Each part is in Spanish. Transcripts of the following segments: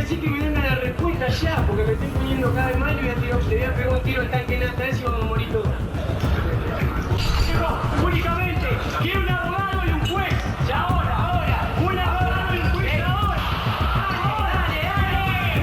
decir que me den la respuesta ya, porque me estoy poniendo cada vez mal y le voy a pegar un tiro al tanque nata ese y vamos a morir todos. Únicamente quiero un abogado y un juez. Ya ahora. Un abogado y un juez ahora. Dale.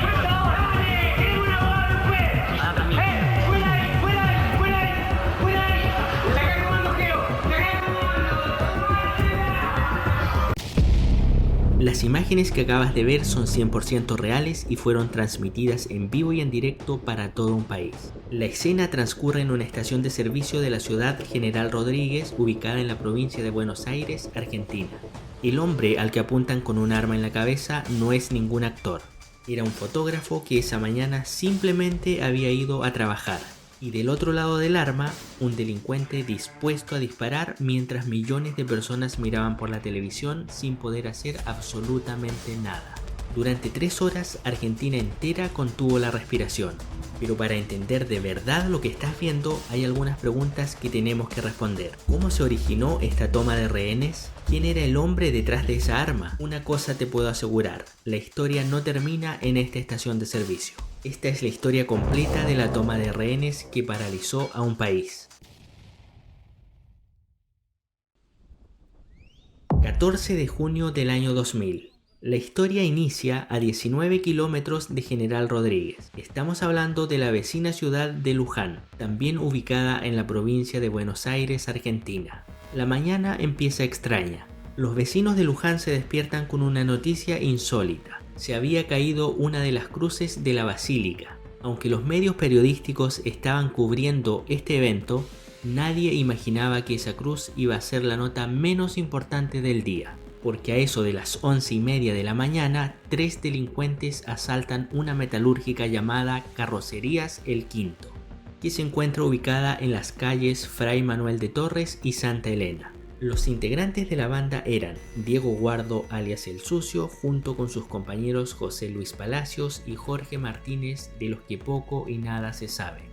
Juez ahora. Quiero un abogado y un juez. Fuera ahí. Saca el comando, Geo. Las imágenes que acabas de ver son 100% reales y fueron transmitidas en vivo y en directo para todo un país. La escena transcurre en una estación de servicio de la ciudad General Rodríguez, ubicada en la provincia de Buenos Aires, Argentina. El hombre al que apuntan con un arma en la cabeza no es ningún actor. Era un fotógrafo que esa mañana simplemente había ido a trabajar. Y del otro lado del arma, un delincuente dispuesto a disparar mientras millones de personas miraban por la televisión sin poder hacer absolutamente nada. Durante 3 horas, Argentina entera contuvo la respiración. Pero para entender de verdad lo que estás viendo, hay algunas preguntas que tenemos que responder. ¿Cómo se originó esta toma de rehenes? ¿Quién era el hombre detrás de esa arma? Una cosa te puedo asegurar, la historia no termina en esta estación de servicio. Esta es la historia completa de la toma de rehenes que paralizó a un país. 14 de junio del año 2000. La historia inicia a 19 kilómetros de General Rodríguez. Estamos hablando de la vecina ciudad de Luján, también ubicada en la provincia de Buenos Aires, Argentina. La mañana empieza extraña. Los vecinos de Luján se despiertan con una noticia insólita. Se había caído una de las cruces de la basílica. Aunque los medios periodísticos estaban cubriendo este evento, nadie imaginaba que esa cruz iba a ser la nota menos importante del día. Porque a eso de las 11:30 de la mañana, 3 delincuentes asaltan una metalúrgica llamada Carrocerías El Quinto, que se encuentra ubicada en las calles Fray Manuel de Torres y Santa Elena. Los integrantes de la banda eran Diego Guardo alias El Sucio, junto con sus compañeros José Luis Palacios y Jorge Martínez, de los que poco y nada se sabe.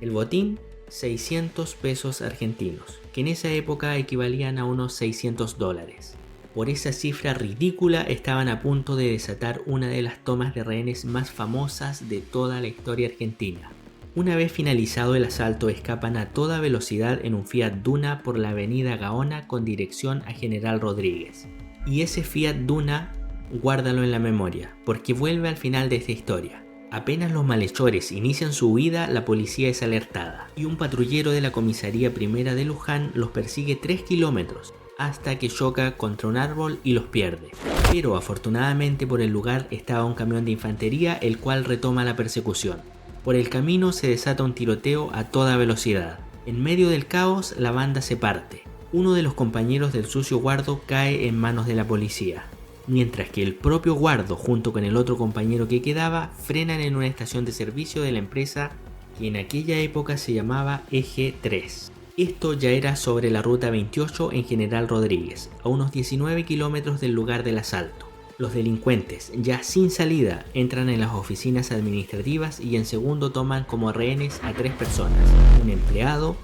El botín, 600 pesos argentinos, que en esa época equivalían a unos $600. Por esa cifra ridícula estaban a punto de desatar una de las tomas de rehenes más famosas de toda la historia argentina. Una vez finalizado el asalto, escapan a toda velocidad en un Fiat Duna por la avenida Gaona con dirección a General Rodríguez. Y ese Fiat Duna, guárdalo en la memoria, porque vuelve al final de esta historia. Apenas los malhechores inician su huida, la policía es alertada, y un patrullero de la comisaría primera de Luján los persigue 3 kilómetros, hasta que choca contra un árbol y los pierde. Pero afortunadamente por el lugar estaba un camión de infantería, el cual retoma la persecución. Por el camino se desata un tiroteo a toda velocidad. En medio del caos, la banda se parte. Uno de los compañeros del Sucio Guardo cae en manos de la policía, mientras que el propio Guardo, junto con el otro compañero que quedaba, frenan en una estación de servicio de la empresa que en aquella época se llamaba Eje 3. Esto ya era sobre la ruta 28 en General Rodríguez, a unos 19 kilómetros del lugar del asalto. Los delincuentes, ya sin salida, entran en las oficinas administrativas y en segundo toman como rehenes a 3 personas, un empleado,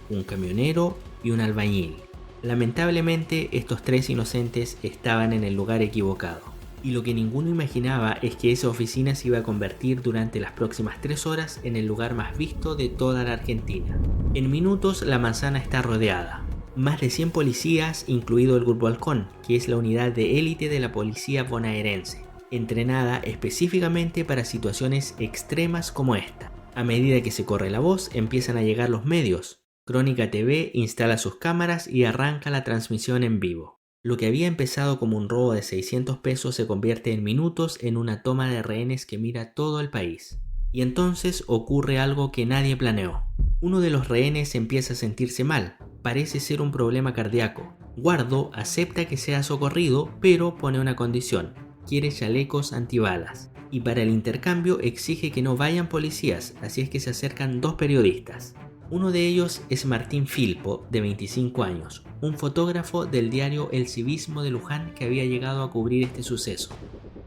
un camionero y un albañil. Lamentablemente, estos 3 inocentes estaban en el lugar equivocado. Y lo que ninguno imaginaba es que esa oficina se iba a convertir durante las próximas 3 horas en el lugar más visto de toda la Argentina. En minutos la manzana está rodeada. Más de 100 policías, incluido el Grupo Halcón, que es la unidad de élite de la policía bonaerense, entrenada específicamente para situaciones extremas como esta. A medida que se corre la voz, empiezan a llegar los medios. Crónica TV instala sus cámaras y arranca la transmisión en vivo. Lo que había empezado como un robo de 600 pesos se convierte en minutos en una toma de rehenes que mira todo el país. Y entonces ocurre algo que nadie planeó. Uno de los rehenes empieza a sentirse mal, parece ser un problema cardíaco. Guardo acepta que sea socorrido, pero pone una condición: quiere chalecos antibalas. Y para el intercambio exige que no vayan policías, así es que se acercan 2 periodistas. Uno de ellos es Martín Filpo, de 25 años, un fotógrafo del diario El Civismo de Luján que había llegado a cubrir este suceso.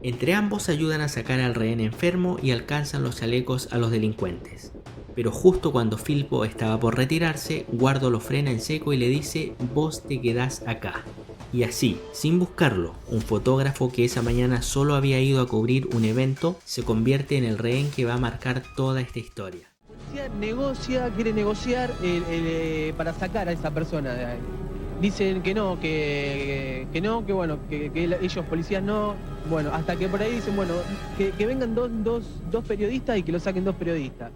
Entre ambos ayudan a sacar al rehén enfermo y alcanzan los chalecos a los delincuentes. Pero justo cuando Filpo estaba por retirarse, Guardo lo frena en seco y le dice: vos te quedás acá. Y así, sin buscarlo, un fotógrafo que esa mañana solo había ido a cubrir un evento se convierte en el rehén que va a marcar toda esta historia. Quiere negociar para sacar a esa persona de ahí. Dicen que no, que bueno, que ellos policías no. Bueno, hasta que por ahí dicen, bueno, que vengan dos periodistas y que lo saquen 2 periodistas.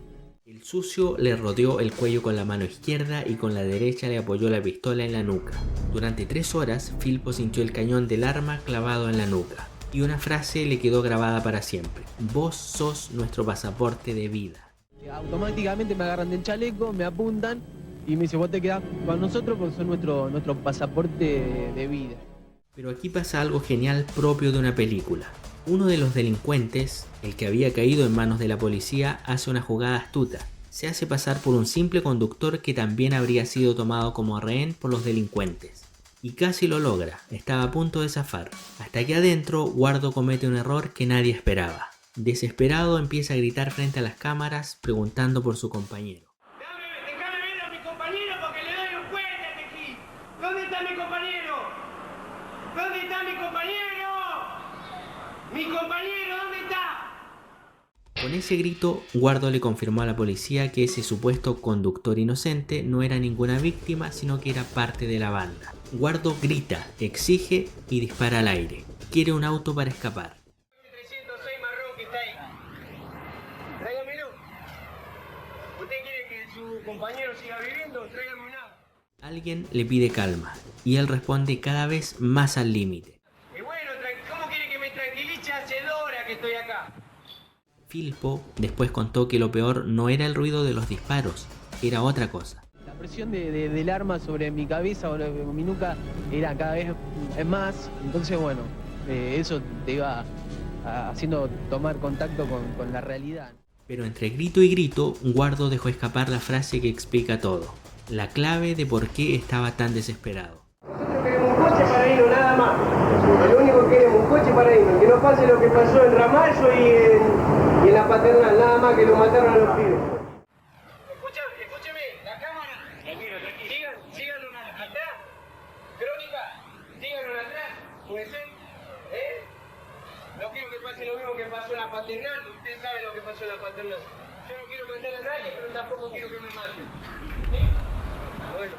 El sucio le rodeó el cuello con la mano izquierda y con la derecha le apoyó la pistola en la nuca. Durante 3 horas, Filpo sintió el cañón del arma clavado en la nuca. Y una frase le quedó grabada para siempre: vos sos nuestro pasaporte de vida. Automáticamente me agarran del chaleco, me apuntan y me dicen, vos te quedás con nosotros porque sos nuestro pasaporte de vida. Pero aquí pasa algo genial propio de una película. Uno de los delincuentes, el que había caído en manos de la policía, hace una jugada astuta. Se hace pasar por un simple conductor que también habría sido tomado como rehén por los delincuentes. Y casi lo logra, estaba a punto de zafar. Hasta que adentro, Guardo comete un error que nadie esperaba. Desesperado empieza a gritar frente a las cámaras preguntando por su compañero. Déjame ver a mi compañero porque le doy un fuerte a Tequí. ¿Dónde está mi compañero? ¿Dónde está mi compañero? ¡Mi compañero, ¿dónde está? Con ese grito, Guardo le confirmó a la policía que ese supuesto conductor inocente no era ninguna víctima, sino que era parte de la banda. Guardo grita, exige y dispara al aire. Quiere un auto para escapar. 306 marrón que está ahí. Tráigamelo. ¿Usted quiere que su compañero siga viviendo? Tráigame un auto. Alguien le pide calma y él responde cada vez más al límite. Y bueno, ¿cómo quiere que me tranquilice? Hace 2 horas que estoy acá. Filpo después contó que lo peor no era el ruido de los disparos, era otra cosa. La presión del arma sobre mi cabeza o mi nuca era cada vez más, entonces bueno, eso te iba haciendo tomar contacto con la realidad. Pero entre grito y grito, Guardo dejó escapar la frase que explica todo, la clave de por qué estaba tan desesperado. Nosotros queremos un coche para irnos, nada más. Lo único que queremos, un coche para irnos. Que no pase lo que pasó en Ramallo y en la Paternal, nada más que lo mataron a los pibes. Escúcheme, la cámara. Tranquilo, tranquilo. Síganlo atrás. Crónica, síganlo atrás. ¿Puede ser? No quiero que pase lo mismo que pasó en la Paternal. Usted sabe lo que pasó en la Paternal. Yo no quiero matar a nadie, pero tampoco quiero que me maten. Bueno.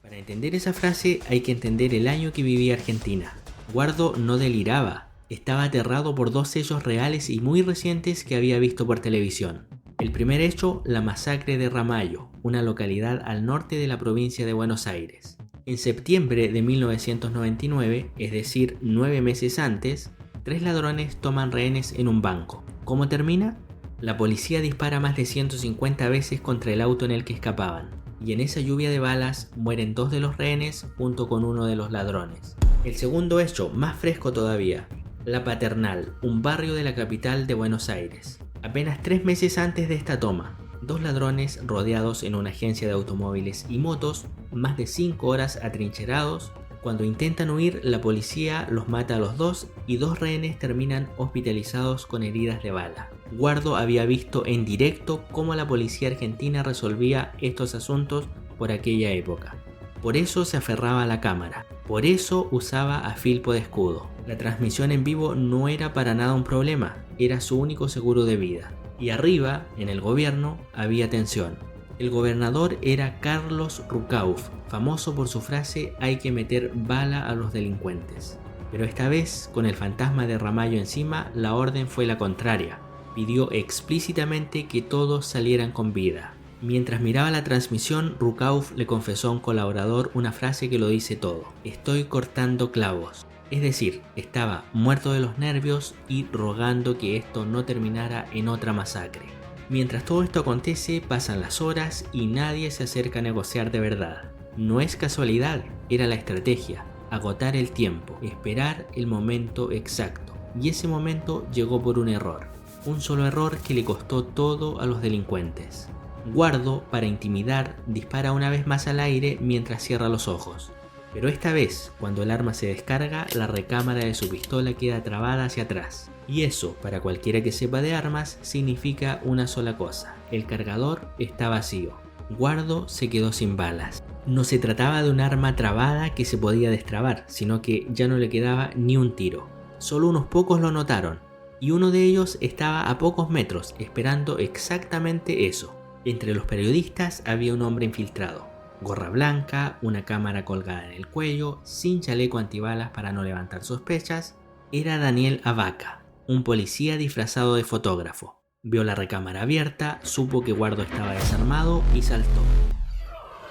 Para entender esa frase hay que entender el año que vivía Argentina. Guardo no deliraba, estaba aterrado por 2 hechos reales y muy recientes que había visto por televisión. El primer hecho, la masacre de Ramallo, una localidad al norte de la provincia de Buenos Aires. En septiembre de 1999, es decir, 9 meses antes, 3 ladrones toman rehenes en un banco. ¿Cómo termina? La policía dispara más de 150 veces contra el auto en el que escapaban. Y en esa lluvia de balas mueren 2 de los rehenes junto con uno de los ladrones. El segundo hecho, más fresco todavía, La Paternal, un barrio de la capital de Buenos Aires. Apenas 3 meses antes de esta toma, 2 ladrones rodeados en una agencia de automóviles y motos, más de 5 horas atrincherados. Cuando intentan huir, la policía los mata a los 2 y 2 rehenes terminan hospitalizados con heridas de bala. Guardo había visto en directo cómo la policía argentina resolvía estos asuntos por aquella época. Por eso se aferraba a la cámara, por eso usaba a Filpo de escudo. La transmisión en vivo no era para nada un problema, era su único seguro de vida. Y arriba, en el gobierno, había tensión. El gobernador era Carlos Rucauf, famoso por su frase "hay que meter bala a los delincuentes". Pero esta vez, con el fantasma de Ramallo encima, la orden fue la contraria. Pidió explícitamente que todos salieran con vida. Mientras miraba la transmisión, Rucauf le confesó a un colaborador una frase que lo dice todo: "Estoy cortando clavos". Es decir, estaba muerto de los nervios y rogando que esto no terminara en otra masacre. Mientras todo esto acontece, pasan las horas y nadie se acerca a negociar de verdad. No es casualidad, era la estrategia: agotar el tiempo, esperar el momento exacto. Y ese momento llegó por un error. Un solo error que le costó todo a los delincuentes. Guardo, para intimidar, dispara una vez más al aire mientras cierra los ojos. Pero esta vez, cuando el arma se descarga, la recámara de su pistola queda trabada hacia atrás. Y eso, para cualquiera que sepa de armas, significa una sola cosa: el cargador está vacío. Guardo se quedó sin balas. No se trataba de un arma trabada que se podía destrabar, sino que ya no le quedaba ni un tiro. Solo unos pocos lo notaron, y uno de ellos estaba a pocos metros, esperando exactamente eso. Entre los periodistas había un hombre infiltrado. Gorra blanca, una cámara colgada en el cuello, sin chaleco antibalas para no levantar sospechas. Era Daniel Avaca, un policía disfrazado de fotógrafo. Vio la recámara abierta, supo que Guardo estaba desarmado y saltó.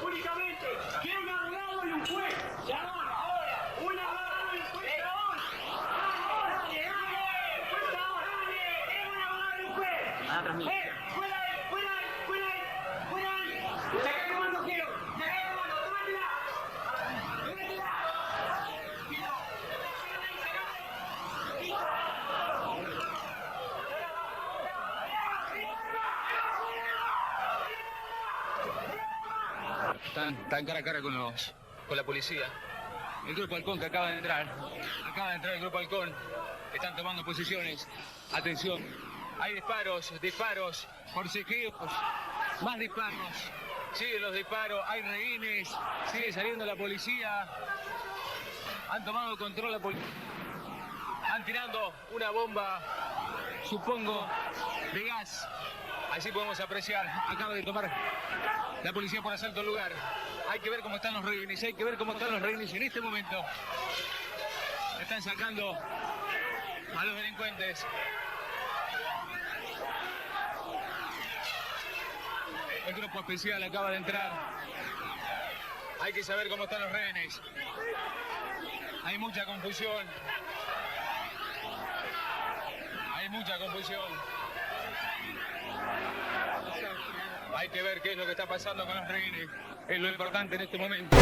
Únicamente, quiero un abogado y un juez. Ya, ahora, un abogado y un juez. Ahora, un abogado y un juez. Fuera ahí. Saca el comando, quiero. Saca el comando, tómatela. Están cara a cara con la policía. El grupo Halcón que acaba de entrar el grupo Halcón. Están tomando posiciones. Atención, hay disparos, forcejeos, más disparos. Siguen los disparos, hay rehenes, sigue saliendo la policía. Han tomado control la policía. Han tirado una bomba, supongo, de gas. Así podemos apreciar, acaba de tomar la policía por asalto al lugar. Hay que ver cómo están los rehenes, en este momento. Están sacando a los delincuentes. El grupo especial acaba de entrar. Hay que saber cómo están los rehenes. Hay mucha confusión. Hay que ver qué es lo que está pasando con los rehenes. Es lo importante en este momento.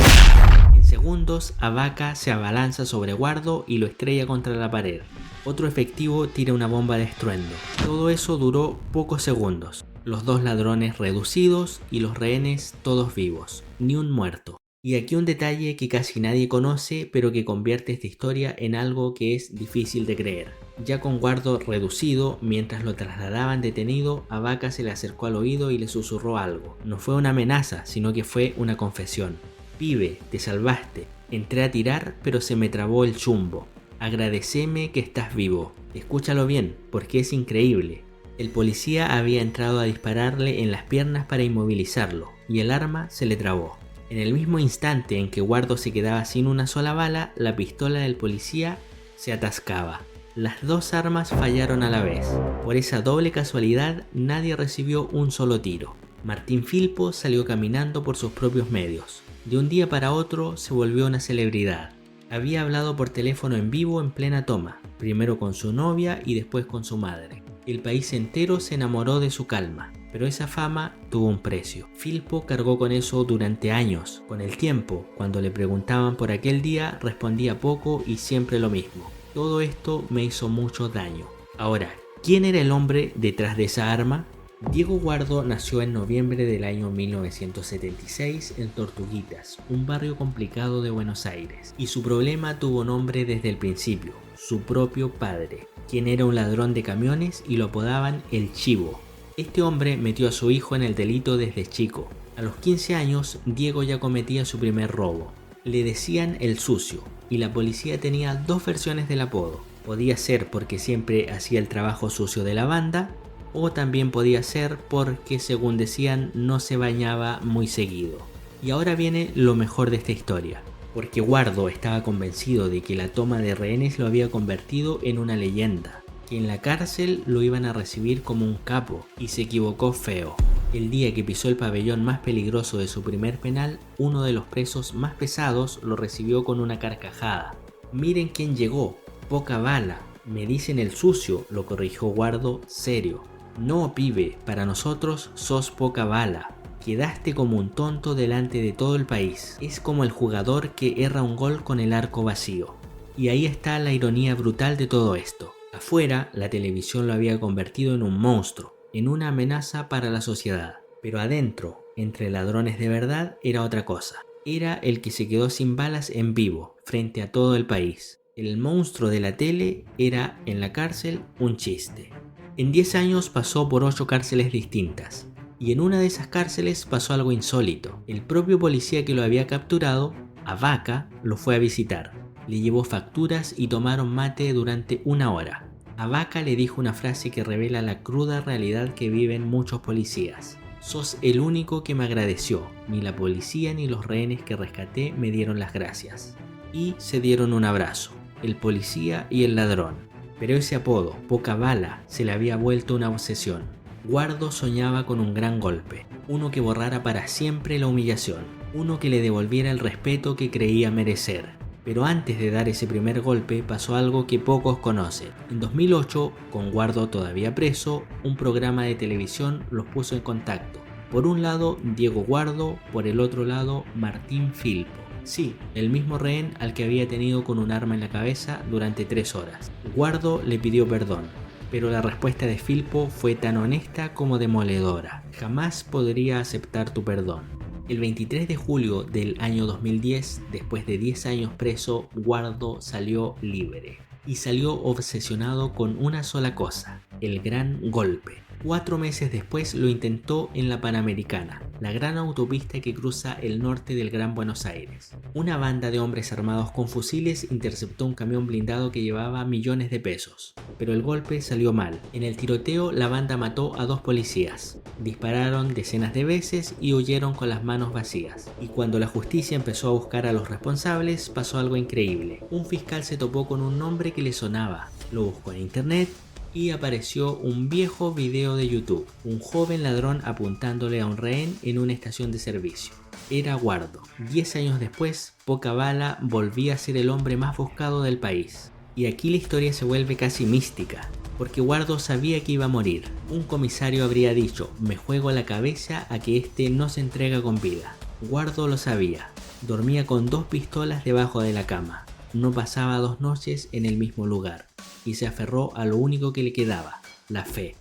En segundos, Avaca se abalanza sobre Guardo y lo estrella contra la pared. Otro efectivo tira una bomba de estruendo. Todo eso duró pocos segundos. Los dos ladrones reducidos y los rehenes todos vivos. Ni un muerto. Y aquí un detalle que casi nadie conoce, pero que convierte esta historia en algo que es difícil de creer. Ya con Guardo reducido, mientras lo trasladaban detenido, Avaca se le acercó al oído y le susurró algo. No fue una amenaza, sino que fue una confesión. Pibe, te salvaste. Entré a tirar, pero se me trabó el chumbo. Agradeceme que estás vivo. Escúchalo bien, porque es increíble. El policía había entrado a dispararle en las piernas para inmovilizarlo, y el arma se le trabó. En el mismo instante en que Guardo se quedaba sin una sola bala, la pistola del policía se atascaba. Las dos armas fallaron a la vez. Por esa doble casualidad, nadie recibió un solo tiro. Martín Filpo salió caminando por sus propios medios. De un día para otro se volvió una celebridad. Había hablado por teléfono en vivo en plena toma, primero con su novia y después con su madre. El país entero se enamoró de su calma, pero esa fama tuvo un precio. Filpo cargó con eso durante años. Con el tiempo, cuando le preguntaban por aquel día, respondía poco y siempre lo mismo. Todo esto me hizo mucho daño. Ahora, ¿quién era el hombre detrás de esa arma? Diego Guardo nació en noviembre del año 1976 en Tortuguitas, un barrio complicado de Buenos Aires. Y su problema tuvo nombre desde el principio, su propio padre, quien era un ladrón de camiones y lo apodaban El Chivo. Este hombre metió a su hijo en el delito desde chico. A los 15 años, Diego ya cometía su primer robo. Le decían El Sucio, y la policía tenía dos versiones del apodo. Podía ser porque siempre hacía el trabajo sucio de la banda, o también podía ser porque, según decían, no se bañaba muy seguido. Y ahora viene lo mejor de esta historia, porque Guardo estaba convencido de que la toma de rehenes lo había convertido en una leyenda, que en la cárcel lo iban a recibir como un capo, y se equivocó feo. El día que pisó el pabellón más peligroso de su primer penal, uno de los presos más pesados lo recibió con una carcajada. Miren quién llegó, poca bala, me dicen El Sucio, lo corrigió Guardo serio. No, pibe, para nosotros sos poca bala. Quedaste como un tonto delante de todo el país. Es como el jugador que erra un gol con el arco vacío. Y ahí está la ironía brutal de todo esto. Afuera, la televisión lo había convertido en un monstruo, en una amenaza para la sociedad. Pero adentro, entre ladrones de verdad, era otra cosa. Era el que se quedó sin balas en vivo, frente a todo el país. El monstruo de la tele era, en la cárcel, un chiste. En 10 años pasó por 8 cárceles distintas. Y en una de esas cárceles pasó algo insólito. El propio policía que lo había capturado, Abaca, lo fue a visitar. Le llevó facturas y tomaron mate durante 1 hora. Abaca le dijo una frase que revela la cruda realidad que viven muchos policías. Sos el único que me agradeció. Ni la policía ni los rehenes que rescaté me dieron las gracias. Y se dieron un abrazo, el policía y el ladrón. Pero ese apodo, Poca Bala, se le había vuelto una obsesión. Guardo soñaba con un gran golpe, uno que borrara para siempre la humillación, uno que le devolviera el respeto que creía merecer. Pero antes de dar ese primer golpe pasó algo que pocos conocen. En 2008, con Guardo todavía preso, un programa de televisión los puso en contacto. Por un lado, Diego Guardo, por el otro lado, Martín Filpo. Sí, el mismo rehén al que había tenido con un arma en la cabeza durante 3 horas. Guardo le pidió perdón, pero la respuesta de Filpo fue tan honesta como demoledora. Jamás podría aceptar tu perdón. El 23 de julio del año 2010, después de 10 años preso, Guardo salió libre. Y salió obsesionado con una sola cosa, el gran golpe. 4 meses después lo intentó en la Panamericana, la gran autopista que cruza el norte del Gran Buenos Aires. Una banda de hombres armados con fusiles interceptó un camión blindado que llevaba millones de pesos. Pero el golpe salió mal. En el tiroteo la banda mató a 2 policías. Dispararon decenas de veces y huyeron con las manos vacías. Y cuando la justicia empezó a buscar a los responsables, pasó algo increíble. Un fiscal se topó con un nombre que le sonaba. Lo buscó en internet y apareció un viejo video de YouTube, un joven ladrón apuntándole a un rehén en una estación de servicio. Era Guardo. 10 años después, Poca Bala volvía a ser el hombre más buscado del país. Y aquí la historia se vuelve casi mística, porque Guardo sabía que iba a morir. Un comisario habría dicho, me juego la cabeza a que este no se entrega con vida. Guardo lo sabía. Dormía con 2 pistolas debajo de la cama. No pasaba 2 noches en el mismo lugar. Y se aferró a lo único que le quedaba, la fe.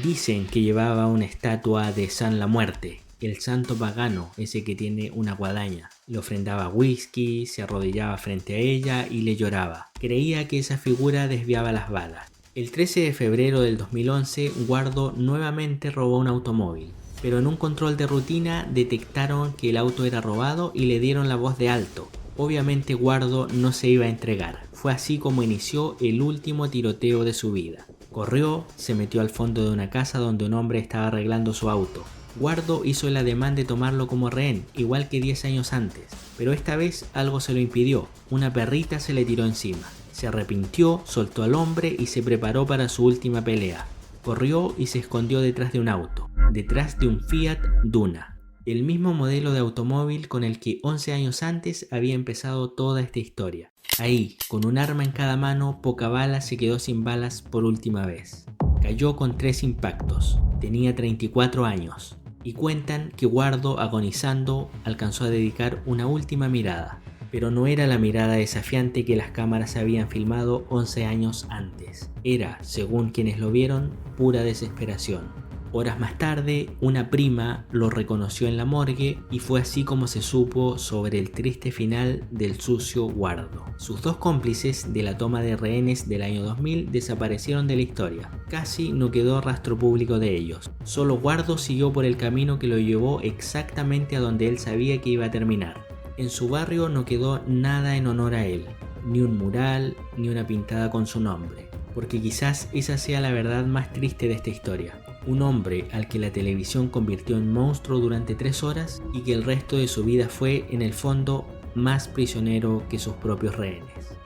Dicen que llevaba una estatua de San la Muerte, el santo pagano, ese que tiene una guadaña. Le ofrendaba whisky, se arrodillaba frente a ella y le lloraba. Creía que esa figura desviaba las balas. El 13 de febrero del 2011, Guardo nuevamente robó un automóvil. Pero en un control de rutina detectaron que el auto era robado y le dieron la voz de alto. Obviamente Guardo no se iba a entregar. Fue así como inició el último tiroteo de su vida. Corrió, se metió al fondo de una casa donde un hombre estaba arreglando su auto. Guardo hizo el ademán de tomarlo como rehén, igual que 10 años antes. Pero esta vez algo se lo impidió. Una perrita se le tiró encima. Se arrepintió, soltó al hombre y se preparó para su última pelea. Corrió y se escondió detrás de un auto. Detrás de un Fiat Duna. El mismo modelo de automóvil con el que 11 años antes había empezado toda esta historia. Ahí, con un arma en cada mano, Poca Bala se quedó sin balas por última vez. Cayó con 3 impactos. Tenía 34 años. Y cuentan que Guardo, agonizando, alcanzó a dedicar una última mirada. Pero no era la mirada desafiante que las cámaras habían filmado 11 años antes. Era, según quienes lo vieron, pura desesperación. Horas más tarde, una prima lo reconoció en la morgue y fue así como se supo sobre el triste final del sucio Guardo. Sus 2 cómplices de la toma de rehenes del año 2000 desaparecieron de la historia. Casi no quedó rastro público de ellos. Solo Guardo siguió por el camino que lo llevó exactamente a donde él sabía que iba a terminar. En su barrio no quedó nada en honor a él. Ni un mural, ni una pintada con su nombre. Porque quizás esa sea la verdad más triste de esta historia. Un hombre al que la televisión convirtió en monstruo durante 3 horas y que el resto de su vida fue, en el fondo, más prisionero que sus propios rehenes.